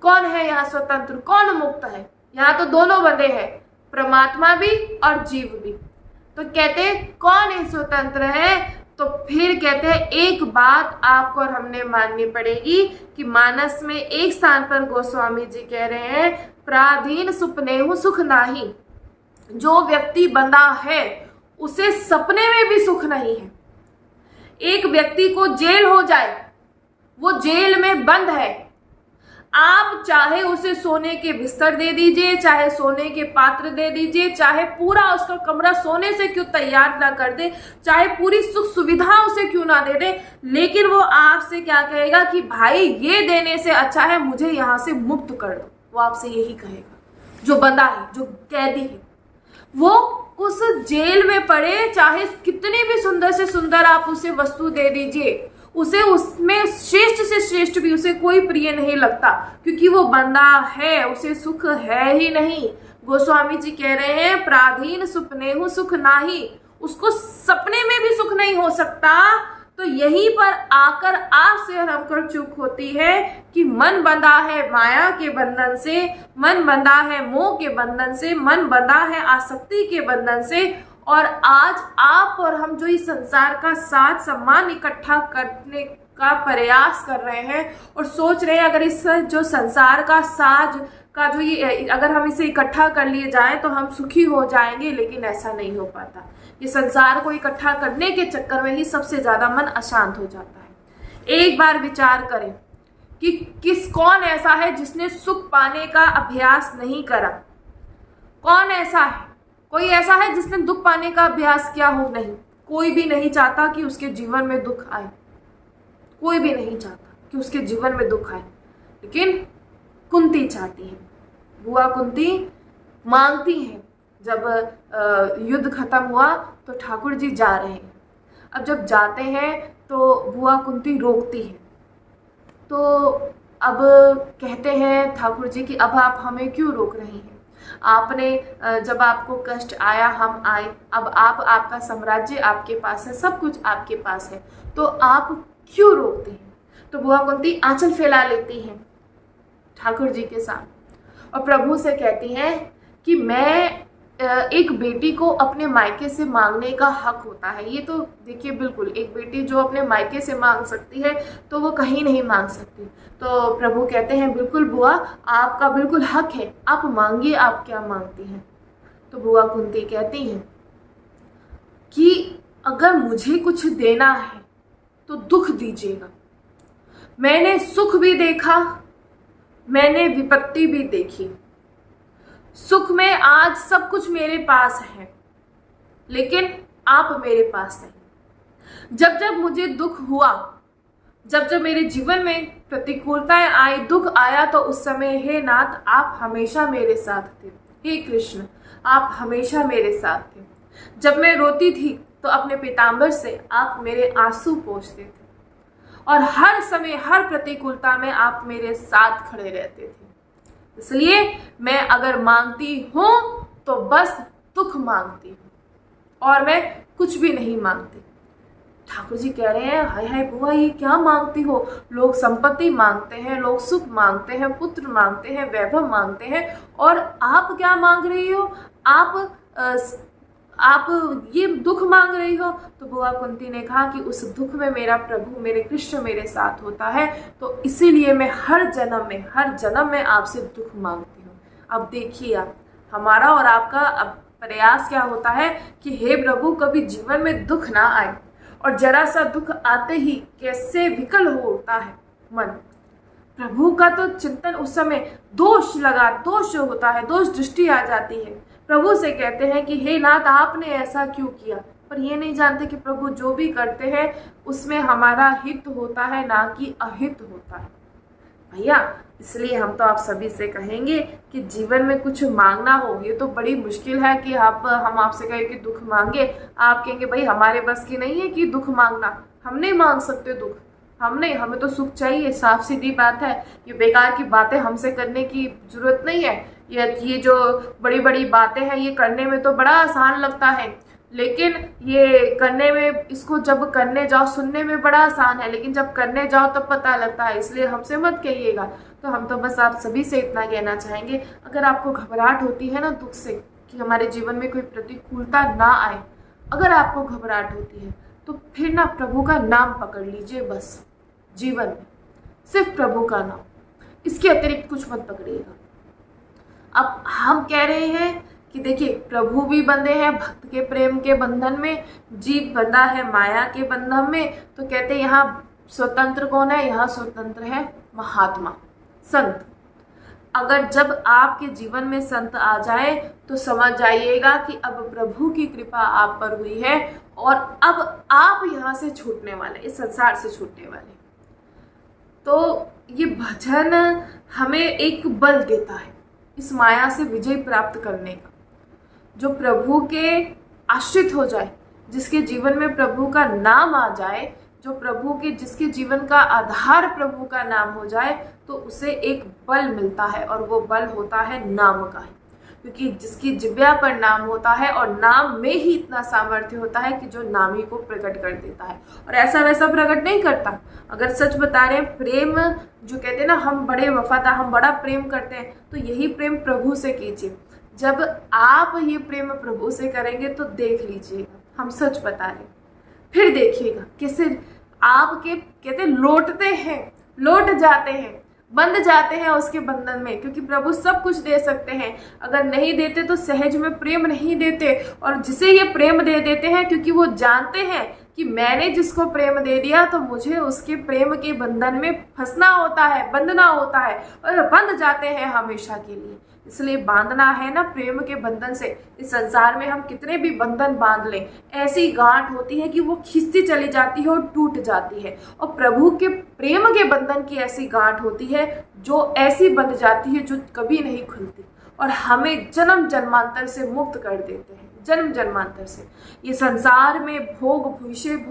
A: कौन है यहाँ स्वतंत्र, कौन मुक्त है? यहाँ तो दोनों बंधे हैं, परमात्मा भी और जीव भी। तो कहते हैं कौन है स्वतंत्र है? तो फिर कहते हैं एक बात आपको और हमने माननी पड़ेगी कि मानस में एक स्थान पर गोस्वामी जी कह रहे हैं, पराधीन सुपनेहु सुख नाही। जो व्यक्ति बंधा है उसे सपने में भी सुख नहीं है। एक व्यक्ति को जेल हो जाए, वो जेल में बंद है, आप चाहे उसे सोने के बिस्तर दे दीजिए, चाहे सोने के पात्र दे दीजिए, चाहे पूरा उसका कमरा सोने से क्यों तैयार ना कर दे, चाहे पूरी सुख सुविधा उसे क्यों ना दे दे, लेकिन वो आपसे क्या कहेगा कि भाई ये देने से अच्छा है मुझे यहाँ से मुक्त कर दो। वो आपसे यही कहेगा। जो बंधा है, जो कैदी है, वो उस जेल में पड़े, चाहे कितनी भी सुंदर से सुंदर आप उसे वस्तु दे दीजिए, उसे उसमें श्रेष्ठ से श्रेष्ठ भी उसे कोई प्रिय नहीं लगता, क्योंकि वो बंधा है, उसे सुख है ही नहीं। गोस्वामी जी कह रहे हैं, पराधीन सुपनेहु सुख नाही, उसको सपने में भी सुख नहीं हो सकता। तो यहीं पर आकर आपसे और हमको चूक होती है कि मन बंधा है माया के बंधन से, मन बंधा है मोह के बंधन से, मन बंधा है आसक्ति के बंधन से। और आज आप और हम जो इस संसार का साथ सम्मान इकट्ठा करने का प्रयास कर रहे हैं और सोच रहे हैं अगर इस जो संसार का साज का जो ये अगर हम इसे इकट्ठा कर लिए जाएं तो हम सुखी हो जाएंगे, लेकिन ऐसा नहीं हो पाता। ये संसार को इकट्ठा करने के चक्कर में ही सबसे ज्यादा मन अशांत हो जाता है। एक बार विचार करें कि कौन ऐसा है जिसने सुख पाने का अभ्यास नहीं करा? कौन ऐसा है? कोई ऐसा है जिसने दुख पाने का अभ्यास किया हो? नहीं। कोई भी नहीं चाहता कि उसके जीवन में दुख आए, कोई भी नहीं चाहता कि उसके जीवन में दुख आए, लेकिन कुंती चाहती है। बुआ कुंती मांगती है। जब युद्ध खत्म हुआ तो ठाकुर जी जा रहे हैं। अब जब जाते हैं तो बुआ कुंती रोकती है। तो अब कहते हैं ठाकुर जी कि अब आप हमें क्यों रोक रही हैं? आपने जब आपको कष्ट आया हम आए, अब आपका साम्राज्य आपके पास है, सब कुछ आपके पास है, तो आप क्यों रोकते हैं? तो बुआ कुंती आंचल फैला लेती हैं ठाकुर जी के साथ और प्रभु से कहती हैं कि मैं एक बेटी को अपने मायके से मांगने का हक होता है। ये तो देखिए, बिल्कुल एक बेटी जो अपने मायके से मांग सकती है तो वो कहीं नहीं मांग सकती। तो प्रभु कहते हैं बिल्कुल बुआ, आपका बिल्कुल हक है, आप मांगिए, आप क्या मांगती हैं। तो बुआ कुंती कहती हैं कि अगर मुझे कुछ देना है तो दुख दीजिएगा। मैंने सुख भी देखा, मैंने विपत्ति भी देखी। सुख में आज सब कुछ मेरे पास है, लेकिन आप मेरे पास नहीं। जब जब मुझे दुख हुआ, जब जब मेरे जीवन में प्रतिकूलताएं आई, दुख आया, तो उस समय हे नाथ आप हमेशा मेरे साथ थे। हे कृष्ण, आप हमेशा मेरे साथ थे। जब मैं रोती थी तो अपने पीताम्बर से आप मेरे आंसू पोंछते थे, और हर समय हर प्रतिकूलता में आप मेरे साथ खड़े रहते थे। इसलिए मैं अगर मांगती हूँ तो बस दुख मांगती हूँ, और मैं कुछ भी नहीं मांगती। ठाकुर जी कह रहे हैं, हाय हाय बुआ, ये क्या मांगती हो? लोग संपत्ति मांगते हैं, लोग सुख मांगते हैं, पुत्र मांगते हैं, वैभव मांगते हैं, और आप क्या मांग रही हो? आप ये दुख मांग रही हो। तो बुआ कुंती ने कहा कि उस दुख में मेरा प्रभु, मेरे कृष्ण मेरे साथ होता है, तो इसीलिए मैं हर जन्म में आपसे दुख मांगती हूँ। अब देखिए, आप हमारा और आपका अब प्रयास क्या होता है कि हे प्रभु, कभी जीवन में दुख ना आए, और जरा सा दुख आते ही कैसे विकल हो उठता है मन। प्रभु का तो चिंतन उस समय दोष होता है, दोष दृष्टि आ जाती है। प्रभु से कहते हैं कि हे नाथ, आपने ऐसा क्यों किया? पर ये नहीं जानते कि प्रभु जो भी करते हैं उसमें हमारा हित होता है, ना कि अहित होता है भैया। इसलिए हम तो आप सभी से कहेंगे कि जीवन में कुछ मांगना हो, ये तो बड़ी मुश्किल है कि हम आपसे कहें कि दुख मांगे। आप कहेंगे भाई हमारे बस की नहीं है कि दुख मांगना, हम नहीं मांग सकते दुख, हमें तो सुख चाहिए। साफ सीधी बात है, ये बेकार की बातें हमसे करने की जरूरत नहीं है। ये जो बड़ी बड़ी बातें हैं ये करने में तो बड़ा आसान लगता है, लेकिन ये करने में, इसको जब करने जाओ सुनने में बड़ा आसान है, लेकिन जब करने जाओ तब पता लगता है। इसलिए हमसे मत कहिएगा। तो हम तो बस आप सभी से इतना कहना चाहेंगे, अगर आपको घबराहट होती है ना दुख से, कि हमारे जीवन में कोई प्रतिकूलता ना आए, अगर आपको घबराहट होती है तो फिर ना प्रभु का नाम पकड़ लीजिए। बस जीवन में सिर्फ प्रभु का नाम, इसके अतिरिक्त कुछ मत पकड़िएगा। अब हम कह रहे हैं कि देखिए, प्रभु भी बंधे हैं भक्त के प्रेम के बंधन में, जीव बंधा है माया के बंधन में। तो कहते हैं यहाँ स्वतंत्र कौन है? यहाँ स्वतंत्र है महात्मा, संत। अगर जब आपके जीवन में संत आ जाए तो समझ जाइएगा कि अब प्रभु की कृपा आप पर हुई है, और अब आप यहाँ से छूटने वाले, इस संसार से छूटने वाले। तो ये भजन हमें एक बल देता है इस माया से विजय प्राप्त करने का। जो प्रभु के आश्रित हो जाए, जिसके जीवन में प्रभु का नाम आ जाए, जिसके जीवन का आधार प्रभु का नाम हो जाए, तो उसे एक बल मिलता है, और वो बल होता है नाम का ही। क्योंकि जिसकी जिब्या पर नाम होता है, और नाम में ही इतना सामर्थ्य होता है कि जो नामी को प्रकट कर देता है, और ऐसा वैसा प्रकट नहीं करता। अगर सच बता रहे हैं, प्रेम जो कहते हैं ना, हम बड़े वफादार, हम बड़ा प्रेम करते हैं, तो यही प्रेम प्रभु से कीजिए। जब आप ये प्रेम प्रभु से करेंगे तो देख लीजिएगा, हम सच बता रहे हैं, फिर देखिएगा कैसे आपके कहते लौट जाते हैं, बंध जाते हैं उसके बंधन में। क्योंकि प्रभु सब कुछ दे सकते हैं, अगर नहीं देते तो सहज में प्रेम नहीं देते, और जिसे ये प्रेम दे देते हैं क्योंकि वो जानते हैं कि मैंने जिसको प्रेम दे दिया तो मुझे उसके प्रेम के बंधन में फंसना होता है, बंधना होता है, और बंध जाते हैं हमेशा के लिए। इसलिए बांधना है ना प्रेम के बंधन से। इस संसार में हम कितने भी बंधन बांध लें, ऐसी गांठ होती है कि वो खींचती चली जाती है और टूट जाती है। और प्रभु के प्रेम के बंधन की ऐसी गांठ होती है जो ऐसी बंध जाती है जो कभी नहीं खुलती, और हमें जन्म जन्मांतर से मुक्त कर देते हैं, जन्म जन्मांतर से। ये संसार में भोग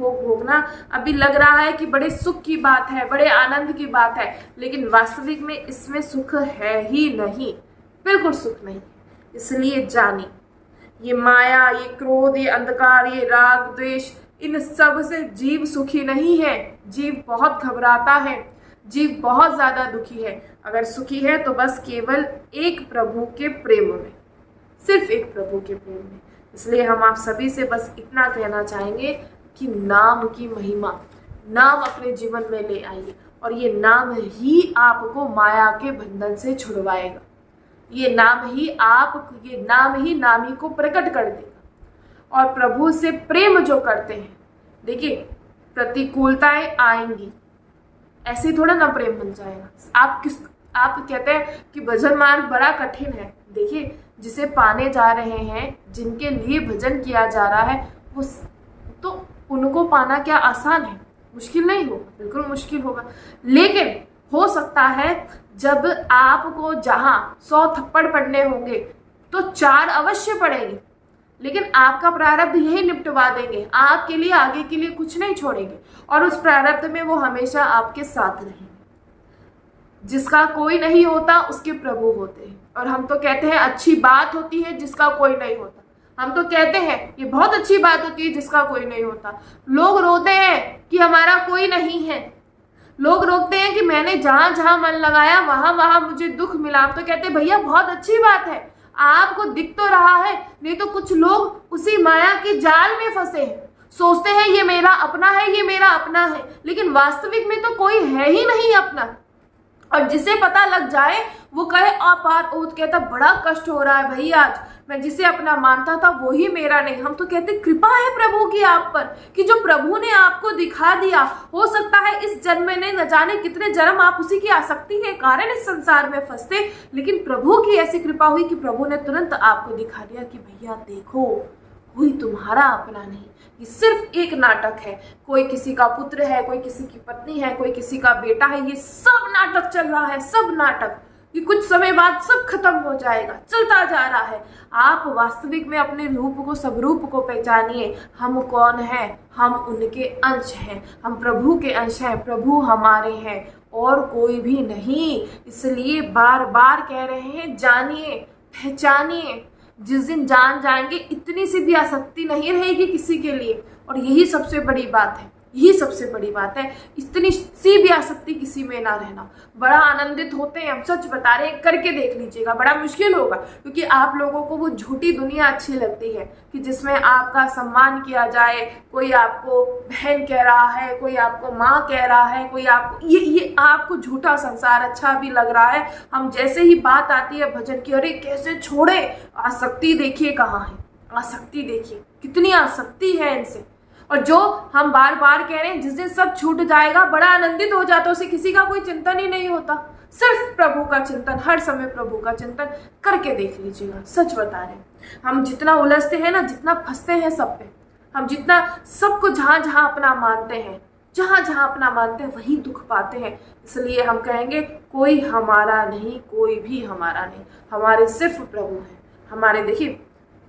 A: भोगना अभी लग रहा है कि बड़े सुख की बात है, बड़े आनंद की बात है, लेकिन वास्तविक में इसमें सुख है ही नहीं, बिल्कुल सुख नहीं। इसलिए जानिए, ये माया, ये क्रोध, ये अंधकार, ये राग द्वेष, इन सब से जीव सुखी नहीं है। जीव बहुत घबराता है, जीव बहुत ज्यादा दुखी है। अगर सुखी है तो बस केवल एक प्रभु के प्रेम में, सिर्फ एक प्रभु के प्रेम में। इसलिए हम आप सभी से बस इतना कहना चाहेंगे कि नाम की महिमा, नाम अपने जीवन में ले आइए, और ये नाम ही आपको माया के बंधन से छुड़वाएगा। ये नाम ही नामी को प्रकट कर देगा। और प्रभु से प्रेम जो करते हैं, देखिए प्रतिकूलताएं आएंगी, ऐसे थोड़ा ना प्रेम बन जाएगा। आप कहते हैं कि भजन मार्ग बड़ा कठिन है। देखिए, जिसे पाने जा रहे हैं, जिनके लिए भजन किया जा रहा है, वो तो उनको पाना क्या आसान है? मुश्किल नहीं होगा, बिल्कुल मुश्किल होगा। लेकिन हो सकता है जब आपको जहां 100 थप्पड़ पड़ने होंगे तो 4 अवश्य पड़ेंगे, लेकिन आपका प्रारब्ध यही निपटवा देंगे, आपके लिए आगे के लिए कुछ नहीं छोड़ेंगे, और उस प्रारब्ध में वो हमेशा आपके साथ रहेंगे। जिसका कोई नहीं होता उसके प्रभु होते हैं। और हम तो कहते हैं अच्छी बात होती है जिसका कोई नहीं होता, हम तो कहते हैं ये बहुत अच्छी बात होती है जिसका कोई नहीं होता। लोग रोते हैं कि हमारा कोई नहीं है, लोग रोकते हैं कि मैंने जहां जहां मन लगाया वहां वहां मुझे दुख मिला। हम तो कहते हैं भैया बहुत अच्छी बात है, आपको दिख तो रहा है, नहीं तो कुछ लोग उसी माया के जाल में फंसे हैं, सोचते हैं ये मेरा अपना है, ये मेरा अपना है, लेकिन वास्तविक में तो कोई है ही नहीं अपना। और जिसे पता लग जाए वो कहे अपार ओत, कहता बड़ा कष्ट हो रहा है भाई, आज मैं जिसे अपना मानता था वो ही मेरा नहीं। हम तो कहते कृपा है प्रभु की आप पर कि जो प्रभु ने आपको दिखा दिया। हो सकता है इस जन्म में नहीं, न जाने कितने जन्म आप उसी की आसक्ति के कारण इस संसार में फंसते, लेकिन प्रभु की ऐसी कृपा हुई कि प्रभु ने तुरंत आपको दिखा दिया कि भैया देखो कोई तुम्हारा अपना नहीं, ये सिर्फ एक नाटक है। कोई किसी का पुत्र है, कोई किसी की पत्नी है, कोई किसी का बेटा है, ये सब नाटक चल रहा है, सब नाटक। ये कुछ समय बाद सब खत्म हो जाएगा, चलता जा रहा है। आप वास्तविक में अपने रूप को, स्वरूप को पहचानिए। हम कौन हैं? हम उनके अंश हैं, हम प्रभु के अंश हैं, प्रभु हमारे हैं और कोई भी नहीं। इसलिए बार बार कह रहे हैं जानिए, पहचानिए। जिस दिन जान जाएंगे इतनी सी भी आसक्ति नहीं रहेगी किसी के लिए, और यही सबसे बड़ी बात है, यही सबसे बड़ी बात है, इतनी सी भी आसक्ति किसी में ना रहना। बड़ा आनंदित होते हैं हम, सच बता रहे हैं, करके देख लीजिएगा। बड़ा मुश्किल होगा क्योंकि आप लोगों को वो झूठी दुनिया अच्छी लगती है कि जिसमें आपका सम्मान किया जाए, कोई आपको बहन कह रहा है, कोई आपको माँ कह रहा है, कोई आपको ये आपको झूठा संसार अच्छा भी लग रहा है। हम जैसे ही बात आती है भजन की, अरे कैसे छोड़े, आसक्ति देखिए कहाँ है, आसक्ति देखिए कितनी आसक्ति है इनसे। और जो हम बार बार कह रहे हैं जिस दिन सब छूट जाएगा बड़ा आनंदित हो जाता है, उसे किसी का कोई चिंतन ही नहीं होता, सिर्फ प्रभु का चिंतन, हर समय प्रभु का चिंतन। करके देख लीजिएगा, सच बता रहे हैं। हम जितना उलझते हैं ना, जितना फंसते हैं सब पे, हम जितना सबको जहां जहां अपना मानते हैं, जहां जहां अपना मानते हैं वहीं दुख पाते हैं। इसलिए हम कहेंगे कोई हमारा नहीं, कोई भी हमारा नहीं, हमारे सिर्फ प्रभु हैं हमारे। देखिए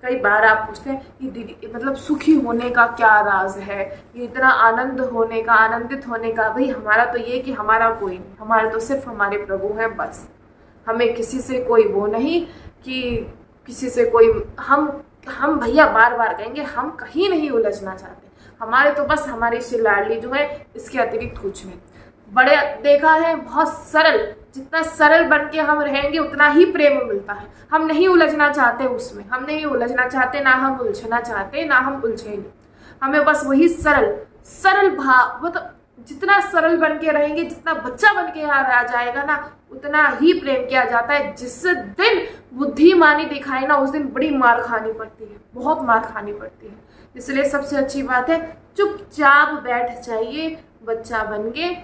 A: कई बार आप पूछते हैं कि दीदी मतलब सुखी होने का क्या राज है, ये इतना आनंद होने का, आनंदित होने का। भाई हमारा तो ये कि हमारा कोई नहीं, हमारे तो सिर्फ हमारे प्रभु हैं बस। हमें किसी से कोई वो नहीं कि किसी से कोई हम भैया बार बार कहेंगे हम कहीं नहीं उलझना चाहते। हमारे तो बस हमारी श्री लाडली जो है, इसके अतिरिक्त कुछ नहीं। बड़े देखा है बहुत सरल, जितना सरल बन के हम रहेंगे उतना ही प्रेम मिलता है। हम नहीं उलझना चाहते उसमें, हम नहीं उलझना चाहते, ना हम उलझना चाहते, ना हम उलझेंगे। हमें बस वही सरल भाव, मतलब जितना सरल बन के रहेंगे, जितना बच्चा बन के यहाँ आ जाएगा ना, उतना ही प्रेम किया जाता है। जिस दिन बुद्धिमानी दिखाए ना, उस दिन बड़ी मार खानी पड़ती है, बहुत मार खानी पड़ती है। इसलिए सबसे अच्छी बात है चुपचाप बैठ जाइए बच्चा बन के,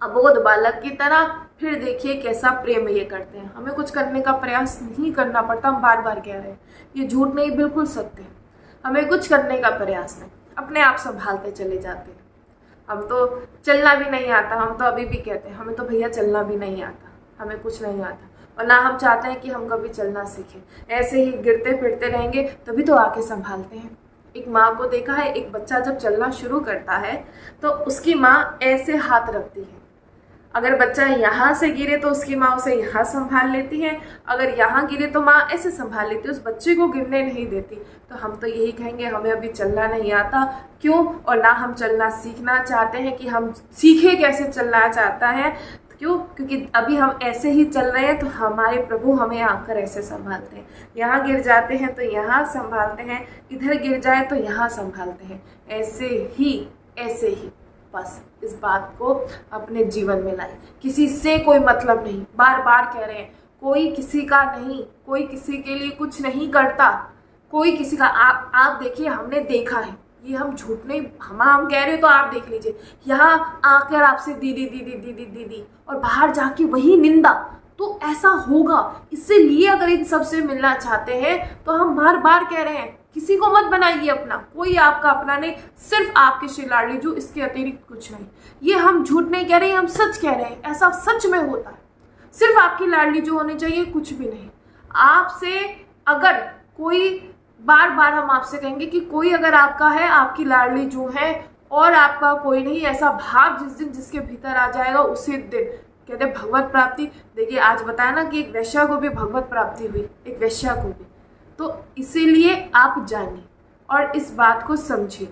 A: अबोध बालक की तरह, फिर देखिए कैसा प्रेम ये करते हैं। हमें कुछ करने का प्रयास नहीं करना पड़ता। हम बार बार कह रहे हैं, ये झूठ नहीं, बिल्कुल सत्य है। हमें कुछ करने का प्रयास नहीं, अपने आप संभालते चले जाते हैं। हम तो चलना भी नहीं आता, हम तो अभी भी कहते हैं हमें तो भैया चलना भी नहीं आता, हमें कुछ नहीं आता, और ना हम चाहते हैं कि हम कभी चलना सीखें। ऐसे ही गिरते फिरते रहेंगे तभी तो आके संभालते हैं। एक माँ को देखा है, एक बच्चा जब चलना शुरू करता है तो उसकी माँ ऐसे हाथ रखती है। अगर बच्चा यहाँ से गिरे तो उसकी माँ उसे यहाँ संभाल लेती है, अगर यहाँ गिरे तो माँ ऐसे संभाल लेती है, उस बच्चे को गिरने नहीं देती। तो हम तो यही कहेंगे हमें अभी चलना नहीं आता, क्यों? और ना हम चलना सीखना चाहते हैं कि हम सीखे कैसे चलना चाहता है, क्यों? क्योंकि अभी हम ऐसे ही चल रहे हैं तो हमारे प्रभु हमें आकर ऐसे संभालते हैं। यहाँ गिर जाते हैं तो यहाँ संभालते हैं, इधर गिर जाए तो यहाँ संभालते हैं। ऐसे ही बस इस बात को अपने जीवन में लाए। किसी से कोई मतलब नहीं, बार बार कह रहे हैं कोई किसी का नहीं, कोई किसी के लिए कुछ नहीं करता, कोई किसी का। आप देखिए, हमने देखा है, ये हम झूठ नहीं, हम कह रहे हो तो आप देख लीजिए। यहाँ आकर आपसे दीदी दीदी दीदी दीदी, और बाहर जाके वही निंदा, तो ऐसा होगा। इसलिए अगर इन सबसे मिलना चाहते हैं तो हम बार बार कह रहे हैं किसी को मत बनाइए अपना, कोई आपका अपना नहीं, सिर्फ आपके श्री लाडली जो, इसके अतिरिक्त कुछ नहीं। ये हम झूठ नहीं कह रहे, हम सच कह रहे हैं, ऐसा सच में होता है। सिर्फ आपकी लाडली जो होनी चाहिए, कुछ भी नहीं। आपसे अगर कोई, बार बार हम आपसे कहेंगे कि कोई अगर आपका है, आपकी लाडली जो है, और आपका कोई नहीं, ऐसा भाव जिस दिन जिसके भीतर आ जाएगा उसी दिन कहते भगवत प्राप्ति। देखिए आज बताया ना कि एक वैश्या को भी भगवत प्राप्ति हुई, एक वैश्या को भी। तो इसीलिए आप जानिए और इस बात को समझिए,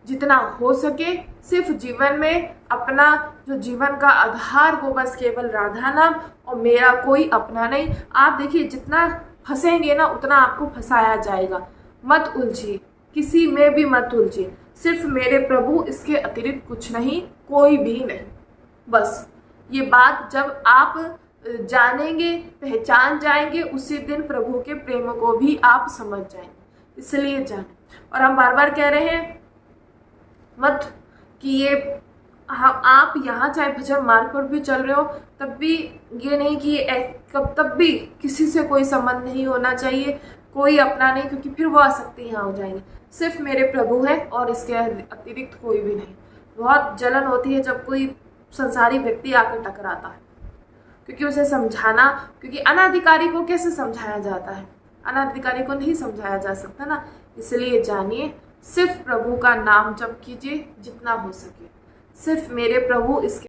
A: जितना हो सके सिर्फ जीवन में अपना जो जीवन का आधार वो बस केवल राधा नाम और मेरा कोई अपना नहीं। आप देखिए जितना फंसेंगे ना उतना आपको फंसाया जाएगा। मत उलझिए, किसी में भी मत उलझिए, सिर्फ मेरे प्रभु, इसके अतिरिक्त कुछ नहीं, कोई भी नहीं। बस ये बात जब आप जानेंगे, पहचान जाएंगे, उसी दिन प्रभु के प्रेम को भी आप समझ जाएंगे। इसलिए जाने। और हम बार बार कह रहे हैं मत कि ये आप यहाँ चाहे भजन मार्ग पर भी चल रहे हो तब भी ये नहीं कि तब भी किसी से कोई संबंध नहीं होना चाहिए, कोई अपना नहीं, क्योंकि फिर वो आसक्ति यहाँ हो जाएंगे। सिर्फ मेरे प्रभु है और इसके अतिरिक्त कोई भी नहीं। बहुत जलन होती है जब कोई संसारी व्यक्ति आकर टकराता है, क्योंकि उसे समझाना, क्योंकि अनाधिकारी को कैसे समझाया जाता है, अनाधिकारी को नहीं समझाया जा सकता ना। इसलिए जानिए, सिर्फ प्रभु का नाम जप कीजिए जितना हो सके, सिर्फ मेरे प्रभु, इसके